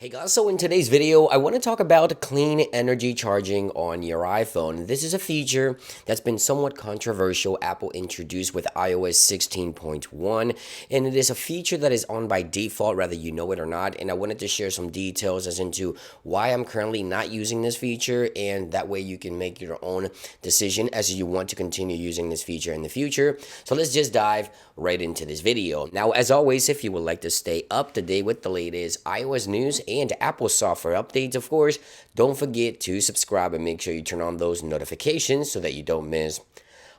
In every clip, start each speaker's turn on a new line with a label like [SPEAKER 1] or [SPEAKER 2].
[SPEAKER 1] Hey guys, so in today's video, I want to talk about clean energy charging on your iPhone. This is a feature that's been somewhat controversial. Apple introduced with iOS 16.1, and it is a feature that is on by default, whether you know it or not. And I wanted to share some details as into why I'm currently not using this feature, and that way you can make your own decision as you want to continue using this feature in the future. So let's just dive right into this video. Now, as always, if you would like to stay up to date with the latest iOS news and Apple software updates, of course, don't forget to subscribe and make sure you turn on those notifications so that you don't miss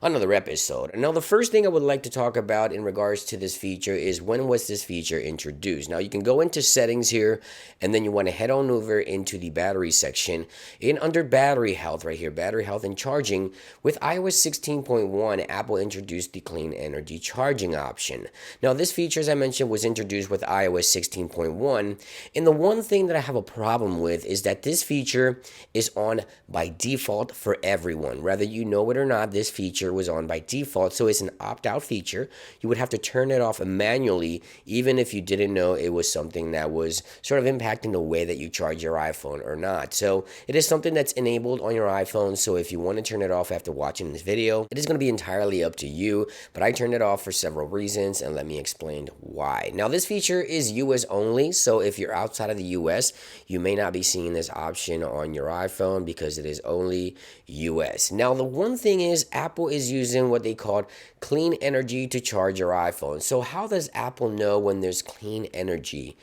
[SPEAKER 1] another episode. Now, the first thing I would like to talk about in regards to this feature is when was this feature introduced. Now, you can go into settings here, and then you want to head on over into the battery section. And under battery health right here, battery health and charging, with iOS 16.1, Apple introduced the clean energy charging option. Now, this feature, as I mentioned, was introduced with iOS 16.1, and the one thing that I have a problem with is that this feature is on by default for everyone. Whether you know it or not, this feature was on by default, so it's an opt-out feature. You would have to turn it off manually, even if you didn't know it was something that was sort of impacting the way that you charge your iPhone or not. So it is something that's enabled on your iPhone, so if you want to turn it off after watching this video, it is going to be entirely up to you, but I turned it off for several reasons, and let me explain why. Now, this feature is US only, so if you're outside of the US, you may not be seeing this option on your iPhone because it is only US. Now, the one thing is Apple is using what they call clean energy to charge your iPhone. So how does Apple know when there's clean energy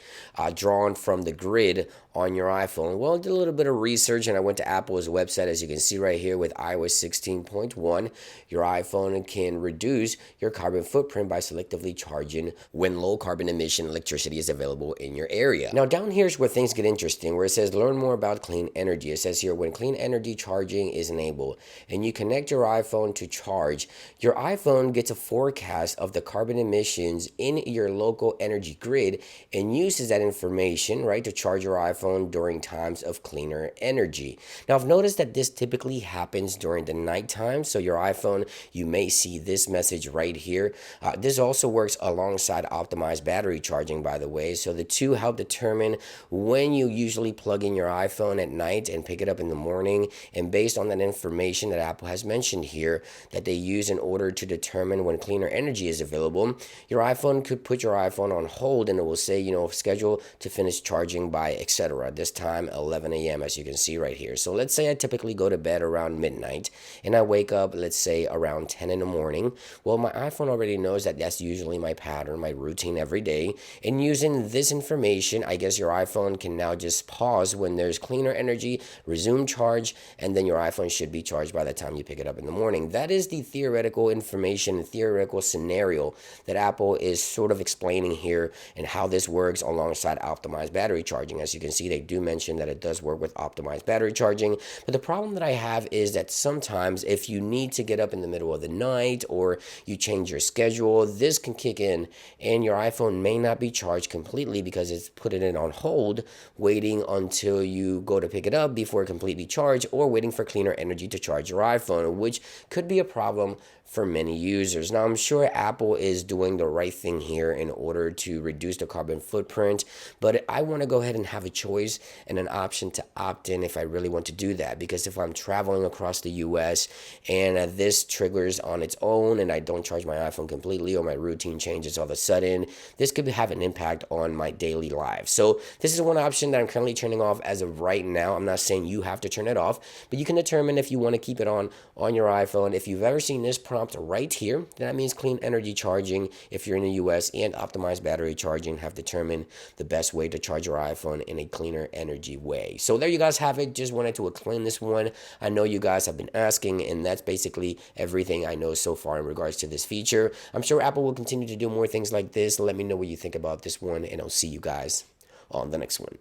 [SPEAKER 1] drawn from the grid on your iPhone? Well, I did a little bit of research and I went to Apple's website. As you can see right here with iOS 16.1, your iPhone can reduce your carbon footprint by selectively charging when low carbon emission electricity is available in your area. Now, down here is where things get interesting, where it says learn more about clean energy. It says here when clean energy charging is enabled and you connect your iPhone to charge, your iPhone gets a forecast of the carbon emissions in your local energy grid and uses that information, right, to charge your iPhone during times of cleaner energy. Now, I've noticed that this typically happens during the nighttime, so your iPhone, you may see this message right here. This also works alongside optimized battery charging, by the way, so the two help determine when you usually plug in your iPhone at night and pick it up in the morning, and based on that information that Apple has mentioned here that they use in order to determine when cleaner energy is available, your iPhone could put your iPhone on hold and it will say, schedule to finish charging by etc. This time 11 a.m. as you can see right here. So let's say I typically go to bed around midnight and I wake up, let's say around 10 in the morning. Well, my iPhone already knows that that's usually my pattern, my routine every day. And using this information, I guess your iPhone can now just pause when there's cleaner energy, resume charge, and then your iPhone should be charged by the time you pick it up in the morning. That is the theoretical information, theoretical scenario that Apple is sort of explaining here and how this works alongside optimized battery charging. As you can see, they do mention that it does work with optimized battery charging, but the problem that I have is that sometimes if you need to get up in the middle of the night or you change your schedule, this can kick in and your iPhone may not be charged completely because it's putting it on hold, waiting until you go to pick it up before it completely charged, or waiting for cleaner energy to charge your iPhone, which could be a problem for many users. Now, I'm sure Apple is doing the right thing here in order to reduce the carbon footprint, but I want to go ahead and have a choice and an option to opt in if I really want to do that, because if I'm traveling across the US and this triggers on its own and I don't charge my iPhone completely or my routine changes all of a sudden, this could have an impact on my daily life. So this is one option that I'm currently turning off as of right now. I'm not saying you have to turn it off, but you can determine if you want to keep it on your iPhone. If you've ever seen this prompt right here, that means clean energy charging if you're in the US, and optimized battery charging have determined the best way to charge your iPhone in a cleaner energy way. So there you guys have it. Just wanted to explain this one. I know you guys have been asking, and that's basically everything I know so far in regards to this feature. I'm sure Apple will continue to do more things like this. Let me know what you think about this one, and I'll see you guys on the next one.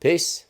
[SPEAKER 1] Peace.